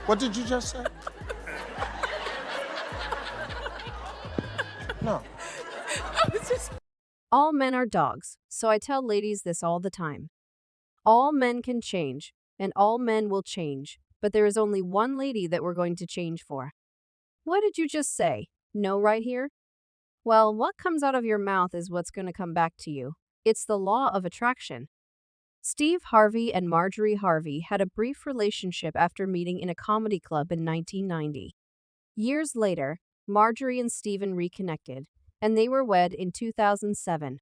What did you just say? No. I was just... All men are dogs, so I tell ladies this all the time. All men can change, and all men will change, but there is only one lady that we're going to change for. What did you just say? No right here? Well, what comes out of your mouth is what's going to come back to you. It's the law of attraction. Steve Harvey and Marjorie Harvey had a brief relationship after meeting in a comedy club in 1990. Years later, Marjorie and Steven reconnected, and they were wed in 2007.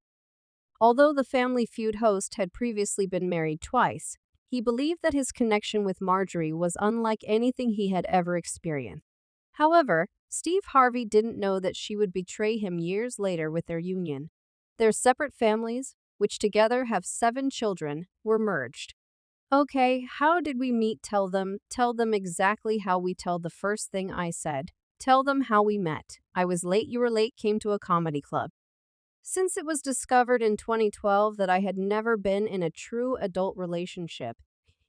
Although the Family Feud host had previously been married twice, he believed that his connection with Marjorie was unlike anything he had ever experienced. However, Steve Harvey didn't know that she would betray him years later with their union. Their separate families, which together have 7 children, were merged. Okay, how did we meet? Tell them exactly how we tell the first thing I said. Tell them how we met. I was late, you were late, came to a comedy club. Since it was discovered in 2012 that I had never been in a true adult relationship,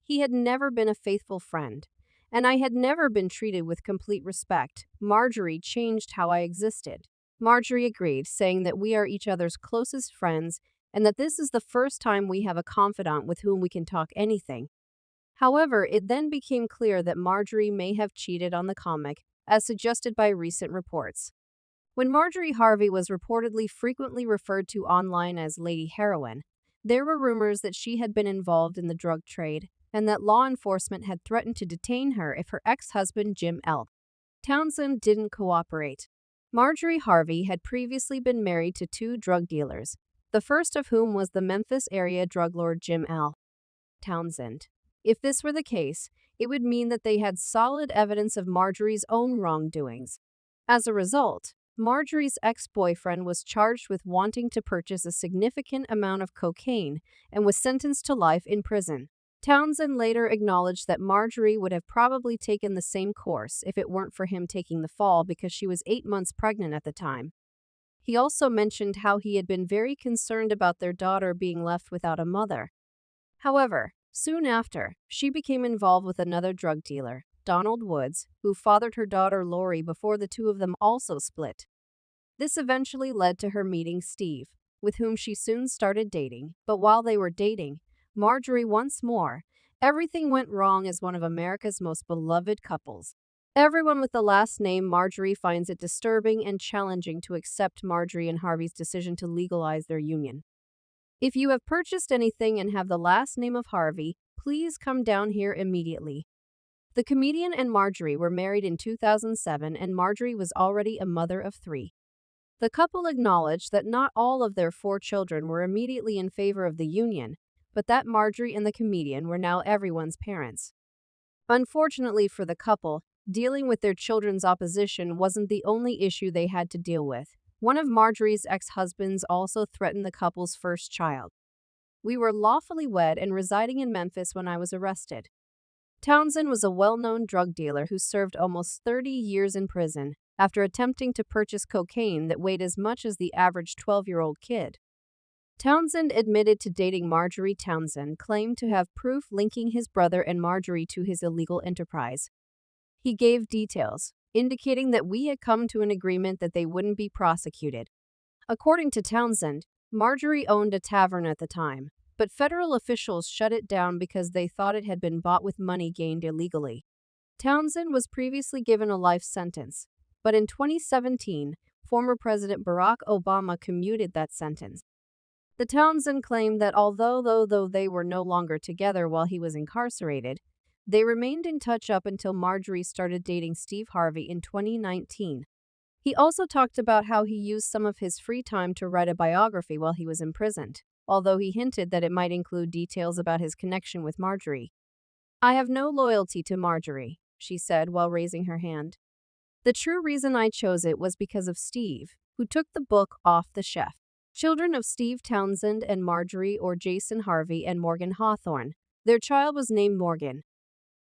he had never been a faithful friend, and I had never been treated with complete respect, Marjorie changed how I existed. Marjorie agreed, saying that we are each other's closest friends and that this is the first time we have a confidant with whom we can talk anything. However, it then became clear that Marjorie may have cheated on the comic, as suggested by recent reports. When Marjorie Harvey was reportedly frequently referred to online as Lady Heroin, there were rumors that she had been involved in the drug trade and that law enforcement had threatened to detain her if her ex-husband Jim L. Townsend didn't cooperate. Marjorie Harvey had previously been married to 2 drug dealers, the first of whom was the Memphis area drug lord Jim L. Townsend. If this were the case, it would mean that they had solid evidence of Marjorie's own wrongdoings. As a result, Marjorie's ex-boyfriend was charged with wanting to purchase a significant amount of cocaine and was sentenced to life in prison. Townsend later acknowledged that Marjorie would have probably taken the same course if it weren't for him taking the fall because she was 8 months pregnant at the time. He also mentioned how he had been very concerned about their daughter being left without a mother. However, soon after, she became involved with another drug dealer, Donald Woods, who fathered her daughter Lori before the two of them also split. This eventually led to her meeting Steve, with whom she soon started dating, but while they were dating, Marjorie once more, everything went wrong as one of America's most beloved couples. Everyone with the last name Marjorie finds it disturbing and challenging to accept Marjorie and Harvey's decision to legalize their union. If you have purchased anything and have the last name of Harvey, please come down here immediately. The comedian and Marjorie were married in 2007 and Marjorie was already a mother of 3. The couple acknowledged that not all of their 4 children were immediately in favor of the union, but that Marjorie and the comedian were now everyone's parents. Unfortunately for the couple, dealing with their children's opposition wasn't the only issue they had to deal with. One of Marjorie's ex-husbands also threatened the couple's first child. We were lawfully wed and residing in Memphis when I was arrested. Townsend was a well-known drug dealer who served almost 30 years in prison after attempting to purchase cocaine that weighed as much as the average 12-year-old kid. Townsend admitted to dating Marjorie. Townsend claimed to have proof linking his brother and Marjorie to his illegal enterprise. He gave details, indicating that we had come to an agreement that they wouldn't be prosecuted. According to Townsend, Marjorie owned a tavern at the time, but federal officials shut it down because they thought it had been bought with money gained illegally. Townsend was previously given a life sentence, but in 2017, former President Barack Obama commuted that sentence. The Townsend claimed that although they were no longer together while he was incarcerated, they remained in touch up until Marjorie started dating Steve Harvey in 2019. He also talked about how he used some of his free time to write a biography while he was imprisoned, although he hinted that it might include details about his connection with Marjorie. I have no loyalty to Marjorie, she said while raising her hand. The true reason I chose it was because of Steve, who took the book off the shelf. Children of Steve Townsend and Marjorie, or Jason Harvey and Morgan Hawthorne. Their child was named Morgan.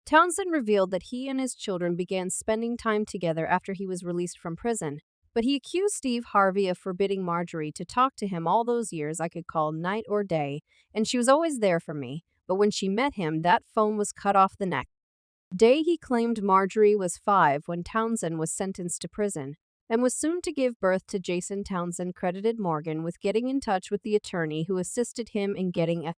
Townsend revealed that he and his children began spending time together after he was released from prison, but he accused Steve Harvey of forbidding Marjorie to talk to him all those years. I could call night or day, and she was always there for me, but when she met him, that phone was cut off the neck. Day he claimed Marjorie was 5 when Townsend was sentenced to prison, and was soon to give birth to Jason. Townsend credited Morgan with getting in touch with the attorney who assisted him in getting a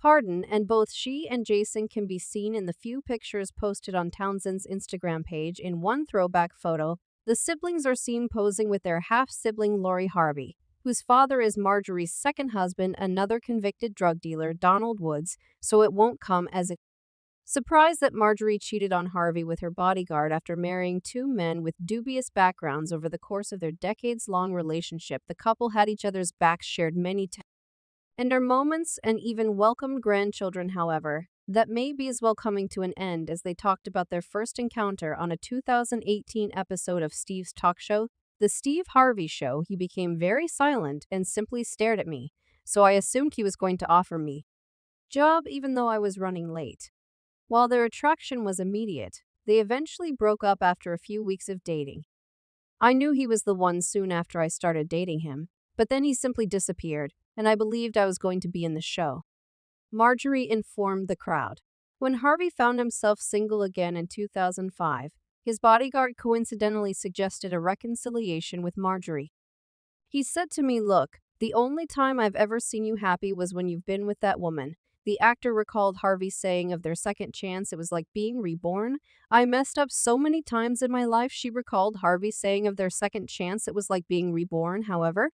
pardon, and both she and Jason can be seen in the few pictures posted on Townsend's Instagram page. In one throwback photo, the siblings are seen posing with their half-sibling Lori Harvey, whose father is Marjorie's second husband, another convicted drug dealer, Donald Woods, so it won't come as a surprise that Marjorie cheated on Harvey with her bodyguard after marrying two men with dubious backgrounds. Over the course of their decades-long relationship, the couple had each other's backs, shared many tender moments, and even welcomed grandchildren. However, that may be as well coming to an end as they talked about their first encounter on a 2018 episode of Steve's talk show, The Steve Harvey Show. He became very silent and simply stared at me, so I assumed he was going to offer me a job even though I was running late. While their attraction was immediate, they eventually broke up after a few weeks of dating. I knew he was the one soon after I started dating him, but then he simply disappeared, and I believed I was going to be in the show. Marjorie informed the crowd. When Harvey found himself single again in 2005, his bodyguard coincidentally suggested a reconciliation with Marjorie. He said to me, "Look, the only time I've ever seen you happy was when you've been with that woman." The actor recalled Harvey saying of their second chance, "It was like being reborn. I messed up so many times in my life." She recalled Harvey saying of their second chance, "It was like being reborn." However,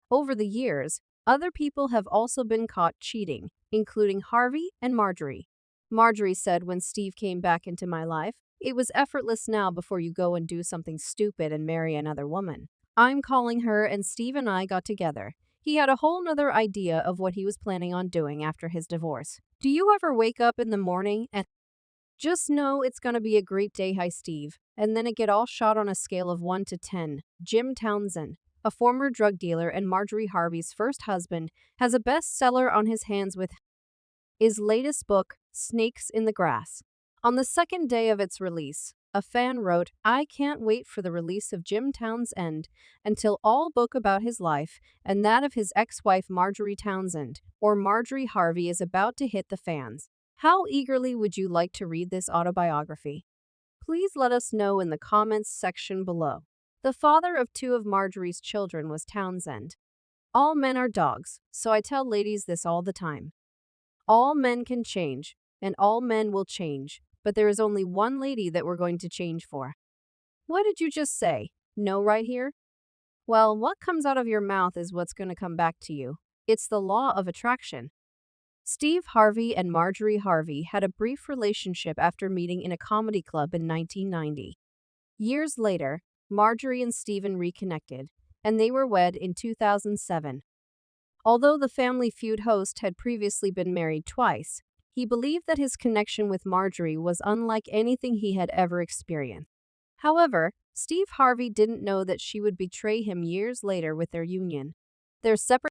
over the years, other people have also been caught cheating, including Harvey and Marjorie. Marjorie said, "When Steve came back into my life, it was effortless. Now before you go and do something stupid and marry another woman, I'm calling her, and Steve and I got together. He had a whole nother idea of what he was planning on doing after his divorce. Do you ever wake up in the morning and just know it's gonna be a great day? Hi, Steve." And then it get all shot on a scale of 1 to 10. Jim Townsend, a former drug dealer and Marjorie Harvey's first husband, has a bestseller on his hands with his latest book, Snakes in the Grass. On the second day of its release, a fan wrote, "I can't wait for the release of Jim Townsend until all book about his life and that of his ex-wife Marjorie Townsend, or Marjorie Harvey, is about to hit the fans. How eagerly would you like to read this autobiography? Please let us know in the comments section below." The father of two of Marjorie's children was Townsend. All men are dogs, so I tell ladies this all the time. All men can change, and all men will change, but there is only one lady that we're going to change for. What did you just say? No, right here? Well, what comes out of your mouth is what's going to come back to you. It's the law of attraction. Steve Harvey and Marjorie Harvey had a brief relationship after meeting in a comedy club in 1990. Years later, Marjorie and Steven reconnected, and they were wed in 2007. Although the Family Feud host had previously been married twice, he believed that his connection with Marjorie was unlike anything he had ever experienced. However, Steve Harvey didn't know that she would betray him years later with their union. Their separate